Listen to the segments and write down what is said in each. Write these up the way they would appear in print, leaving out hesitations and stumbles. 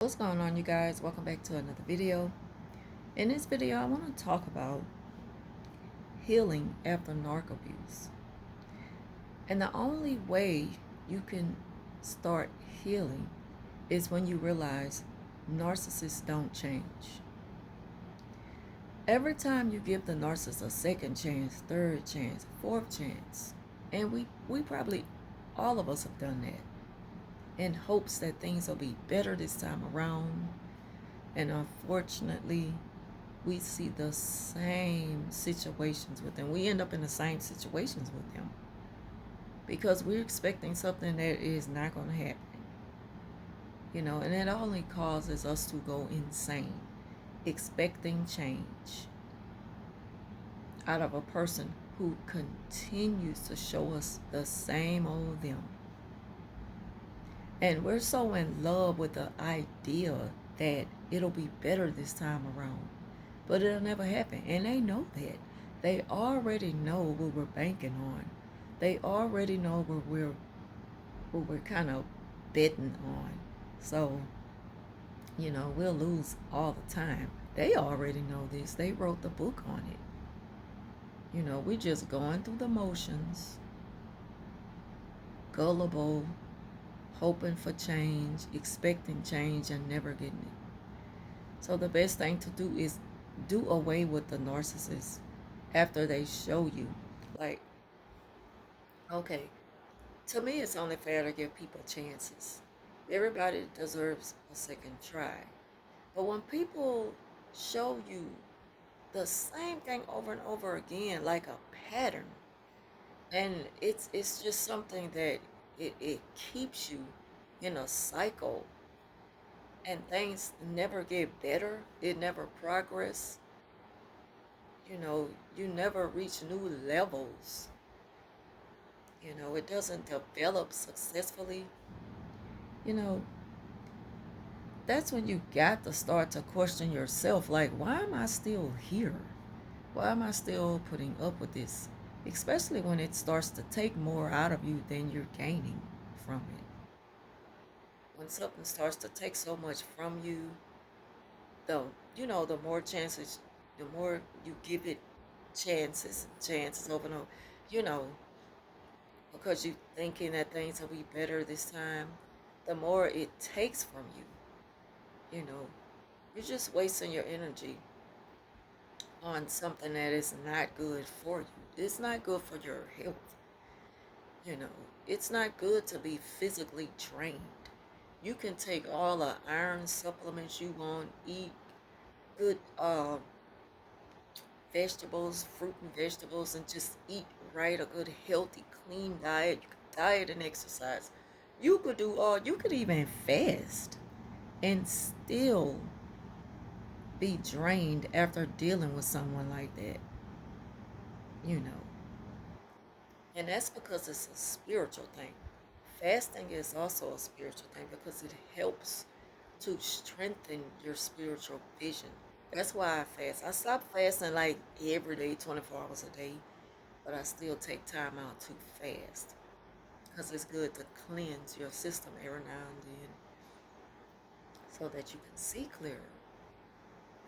What's going on, you guys? Welcome back to another video. In this video, I want to talk about healing after narc abuse. And the only way you can start healing is when you realize narcissists don't change. Every time you give the narcissist a second chance, third chance, fourth chance, and we probably, all of us have done that, in hopes that things will be better this time around. And unfortunately, we see the same situations with them. We end up in the same situations with them because we're expecting something that is not going to happen. And it only causes us to go insane, expecting change out of a person who continues to show us the same old them. And we're so in love with the idea that it'll be better this time around. But it'll never happen. And they know that. They already know what we're banking on. They already know what we're kind of betting on. So, we'll lose all the time. They already know this. They wrote the book on it. We're just going through the motions, gullible, hoping for change, expecting change, and never getting it. So the best thing to do is do away with the narcissist after they show you. Like, okay, to me, it's only fair to give people chances. Everybody deserves a second try. But when people show you the same thing over and over again, like a pattern, and it's just something that it keeps you in a cycle, and things never get better, it never progress. You never reach new levels. It doesn't develop successfully. you know that's when you got to start to question yourself, like, why am I still here? Why am I still putting up with this? Especially when it starts to take more out of you than you're gaining from it. When something starts to take so much from you, though, the more chances, the more you give it chances over and over, you know, because you thinking that things will be better this time, the more it takes from you. You're just wasting your energy on something that is not good for you. It's not good for your health. You know, it's not good to be physically drained. You can take all the iron supplements you want, eat good vegetables, fruit and vegetables, and just eat right, a good, healthy, clean diet. You could diet and exercise. You could even fast and still be drained after dealing with someone like that, you know. And that's because it's a spiritual thing. Fasting is also a spiritual thing because it helps to strengthen your spiritual vision. That's why I fast. I stopped fasting like every day, 24 hours a day, but I still take time out to fast because it's good to cleanse your system every now and then so that you can see clearer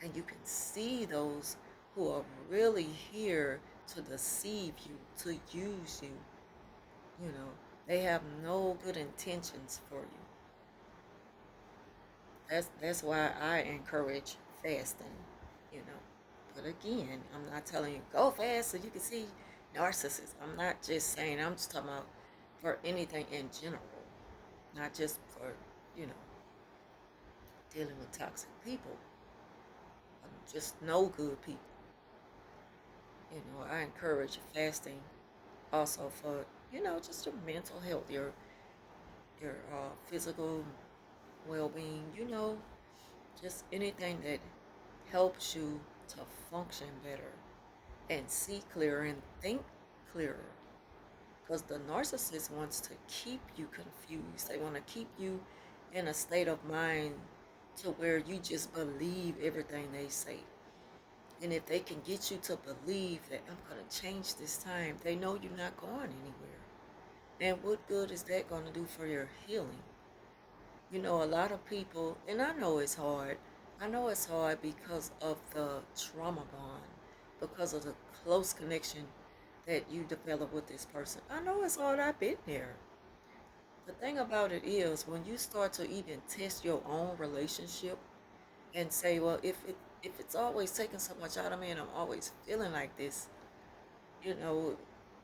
and you can see those who are really here to deceive you, to use you. They have no good intentions for you. That's why I encourage fasting, you know. But again, I'm not telling you go fast so you can see narcissists. I'm not just saying, I'm just talking about for anything in general, not just for, you know, dealing with toxic people, just no good people. I encourage fasting also for, just your mental health, your physical well-being, just anything that helps you to function better and see clearer and think clearer. Because the narcissist wants to keep you confused. They want to keep you in a state of mind to where you just believe everything they say. And if they can get you to believe that I'm going to change this time, they know you're not going anywhere. And what good is that going to do for your healing? A lot of people, and I know it's hard. I know it's hard because of the trauma bond, because of the close connection that you develop with this person. I know it's hard. I've been there. The thing about it is, when you start to even test your own relationship and say, well, if it's always taking so much out of me and I'm always feeling like this, you know,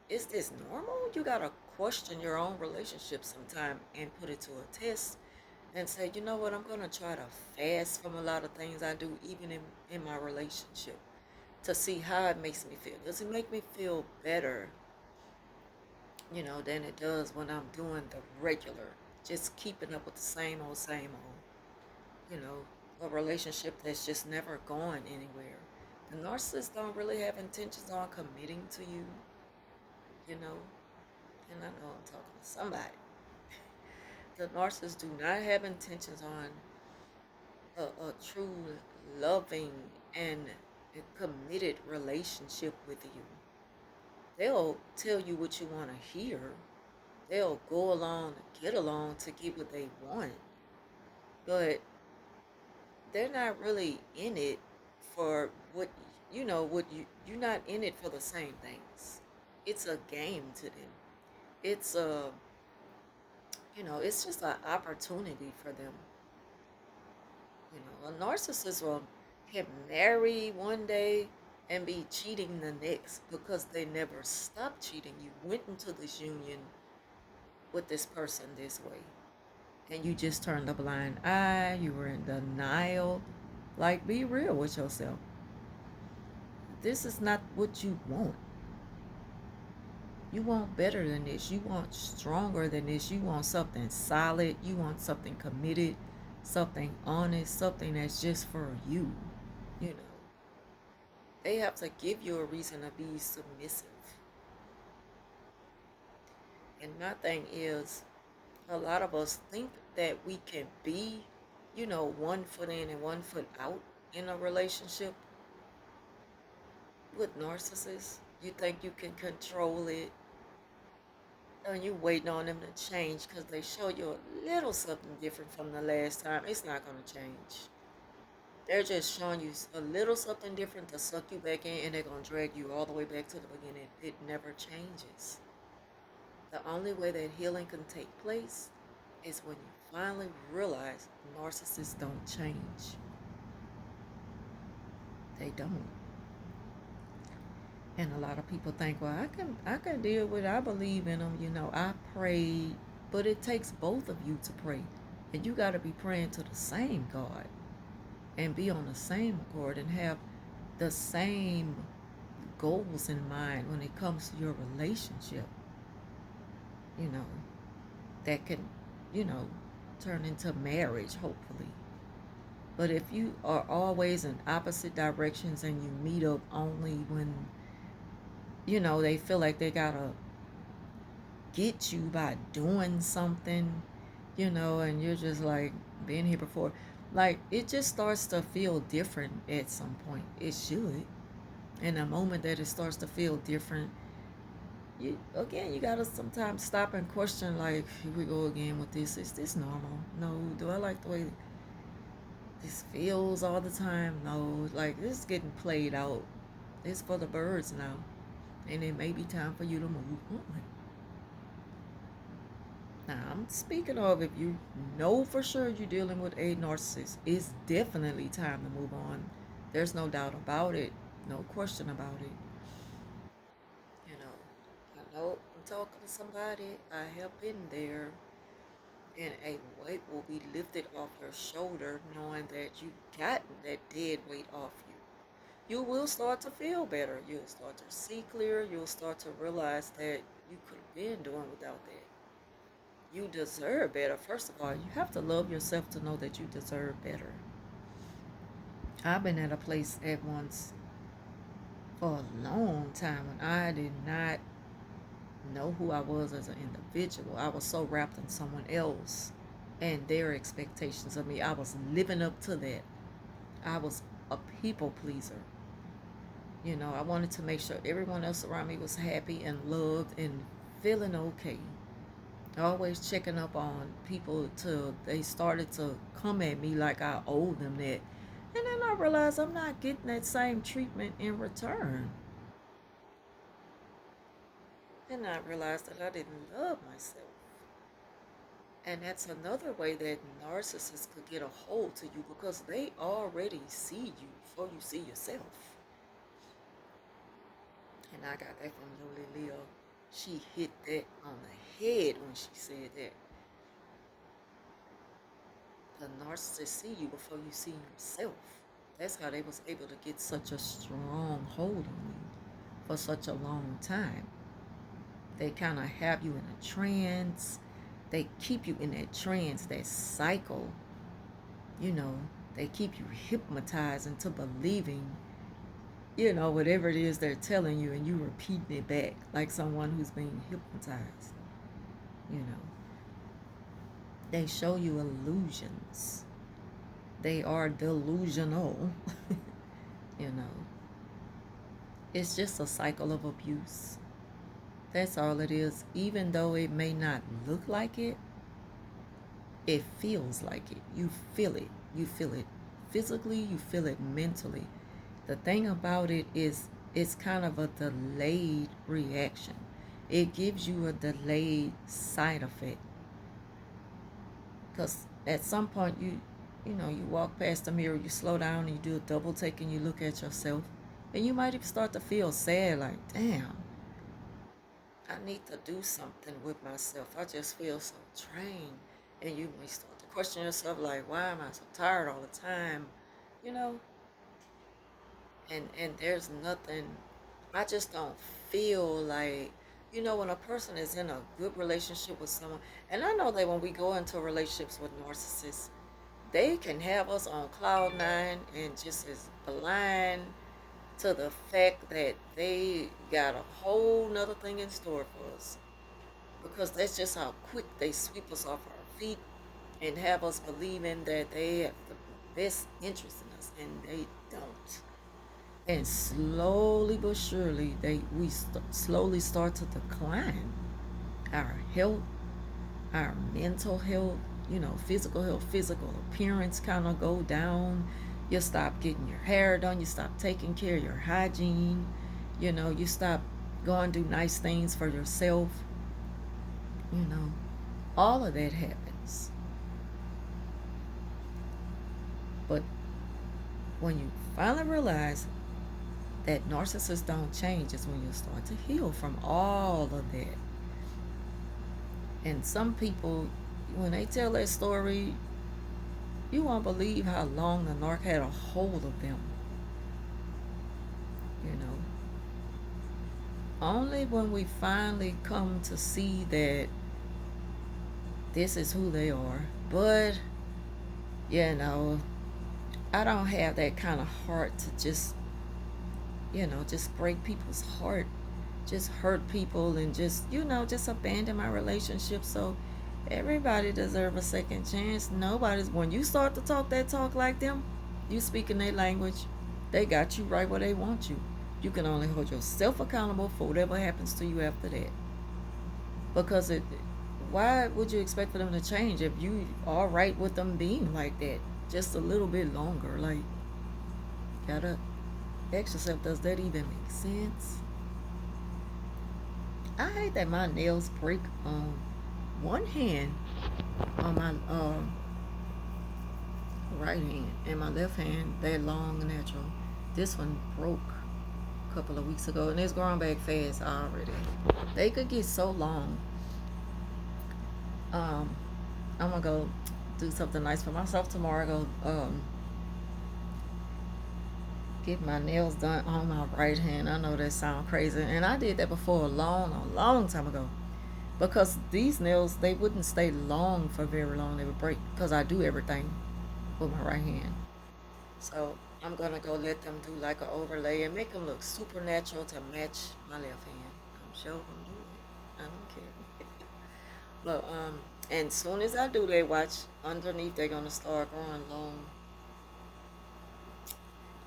is this normal? You gotta question your own relationship sometime and put it to a test and say, you know what, I'm gonna try to fast from a lot of things I do, even in my relationship, to see how it makes me feel. Does it make me feel better, than it does when I'm doing the regular, just keeping up with the same old, a relationship that's just never going anywhere. The narcissists don't really have intentions on committing to you, you know, and I know I'm talking to somebody. The narcissists do not have intentions on a true, loving, and a committed relationship with you. They'll tell you what you want to hear. They'll go along to get along to get what they want, but they're not really in it for what you're not in it for the same things. It's a game to them. It's it's just an opportunity for them. A narcissist will get married one day and be cheating the next because they never stopped cheating. You went into this union with this person this way, and you just turned a blind eye. You were in denial. Like, be real with yourself. This is not what you want. You want better than this. You want stronger than this. You want something solid. You want something committed, something honest, something that's just for you. You know, they have to give you a reason to be submissive. And my thing is, a lot of us think that we can be, 1 foot in and 1 foot out in a relationship with narcissists. You think you can control it, and you waiting on them to change because they show you a little something different from the last time. It's not going to change. They're just showing you a little something different to suck you back in, and they're going to drag you all the way back to the beginning. It never changes. The only way that healing can take place is when you finally realize narcissists don't change. They don't. And a lot of people think, well, I can deal with it. I believe in them. I prayed, but it takes both of you to pray, and you got to be praying to the same God and be on the same accord and have the same goals in mind when it comes to your relationship. You know that can, you know, turn into marriage, hopefully. But if you are always in opposite directions and you meet up only when they feel like they gotta get you by doing something, and you're just like, been here before. Like, it just starts to feel different at some point. It should. And the moment that it starts to feel different, you gotta sometimes stop and question, like, here we go again with this. Is this normal? No. Do I like the way this feels all the time? No. Like, this is getting played out. It's for the birds now. And it may be time for you to move on. Now, I'm speaking of, if you know for sure you're dealing with a narcissist, it's definitely time to move on. There's no doubt about it, no question about it. I know I'm talking to somebody. I have been there, and a weight will be lifted off your shoulder knowing that you gotten that dead weight off you. You will start to feel better. You'll start to see clearer. You'll start to realize that you could have been doing without that. You deserve better. First of all, you have to love yourself to know that you deserve better. I've been at a place at once for a long time when I did not know who I was as an individual. I was so wrapped in someone else and their expectations of me. I was living up to that. I was a people pleaser. I wanted to make sure everyone else around me was happy and loved and feeling okay. always checking up on people till they started to come at me like I owe them that. And then I realized I'm not getting that same treatment in return. And I realized that I didn't love myself. And that's another way that narcissists could get a hold to you because they already see you before you see yourself. And I got that from Lily Leo. She hit that on the head when she said that. The narcissist see you before you see yourself. That's how they was able to get such a strong hold on you for such a long time. They kind of have you in a trance. They keep you in that trance, that cycle. You know, they keep you hypnotized into believing, whatever it is they're telling you, and you repeating it back like someone who's being hypnotized. You know, they show you illusions. They are delusional. you know, it's just a cycle of abuse. That's all it is. Even though it may not look like it, it feels like it. You feel it. You feel it physically, you feel it mentally. The thing about it is it's kind of a delayed reaction. It gives you a delayed side effect. Because at some point you walk past the mirror, you slow down and you do a double take and you look at yourself. And you might even start to feel sad, like, damn, I need to do something with myself. I just feel so drained. And you may start to question yourself, like, why am I so tired all the time? You know, and there's nothing. I just don't feel like, when a person is in a good relationship with someone, and I know that when we go into relationships with narcissists, they can have us on cloud nine and just as blind to the fact that they got a whole nother thing in store for us, because that's just how quick they sweep us off our feet and have us believing that they have the best interest in us, and they don't. And slowly but surely, slowly start to decline. Our health, our mental health, physical appearance kind of go down. You stop getting your hair done. You stop taking care of your hygiene. You stop going to do nice things for yourself. You know, all of that happens. But when you finally realize that narcissists don't change is when you start to heal from all of that. And some people, when they tell that story, you won't believe how long the narc had a hold of them. Only when we finally come to see that this is who they are. But, I don't have that kind of heart to just break people's heart, just hurt people, and just abandon my relationship. So everybody deserves a second chance. When you start to talk that talk like them, you speak in their language, they got you right where they want you. You can only hold yourself accountable for whatever happens to you after that. Because why would you expect for them to change if you are right with them being like that just a little bit longer? Like, gotta ask yourself, does that even make sense? I hate that my nails break on one hand, on my right hand, and my left hand, they're long and natural. This one broke a couple of weeks ago, and it's growing back fast already. They could get so long. I'm gonna go do something nice for myself tomorrow. Go get my nails done on my right hand. I know that sounds crazy, and I did that before a long time ago. Because these nails, they wouldn't stay long for very long. They would break because I do everything with my right hand. So I'm gonna go let them do like an overlay and make them look supernatural to match my left hand. I'm sure gonna do it. I don't care. But and soon as I do that, watch underneath they're gonna start growing long,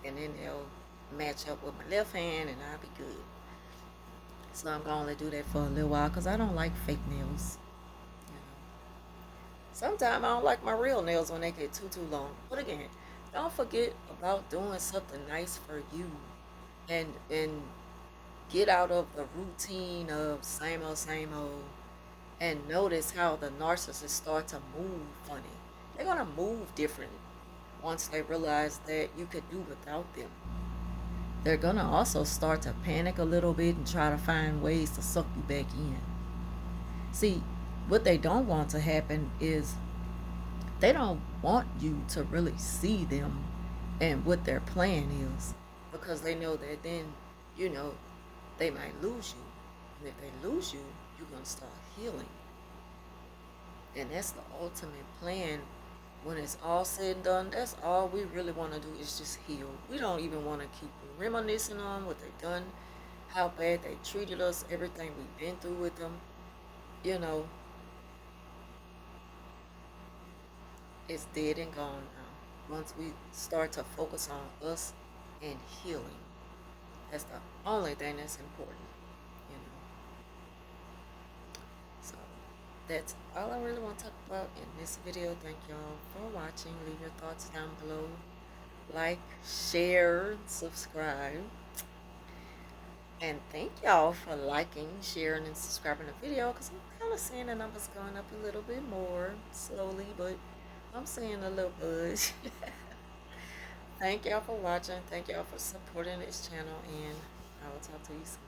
and then they'll match up with my left hand, and I'll be good. So I'm gonna only do that for a little while because I don't like fake nails. Sometimes I don't like my real nails when they get too long. But again, don't forget about doing something nice for you, and get out of the routine of same old, and notice how the narcissists start to move funny. They're gonna move different once they realize that you could do without them. They're gonna also start to panic a little bit and try to find ways to suck you back in. See, what they don't want to happen is they don't want you to really see them and what their plan is, because they know that then, you know, they might lose you. And if they lose you, you're going to start healing. And that's the ultimate plan. When it's all said and done, that's all we really want to do is just heal. We don't even want to keep reminiscing on what they've done, how bad they treated us, everything we've been through with them. You know, it's dead and gone now. Once we start to focus on us and healing, that's the only thing that's important, you know. So that's all I really want to talk about in this video. Thank y'all for watching. Leave your thoughts down below. Like, share, subscribe. And thank y'all for liking, sharing, and subscribing the video, because I'm kind of seeing the numbers going up a little bit more slowly, but I'm seeing a little buzz. Thank y'all for watching. Thank y'all for supporting this channel, and I will talk to you soon.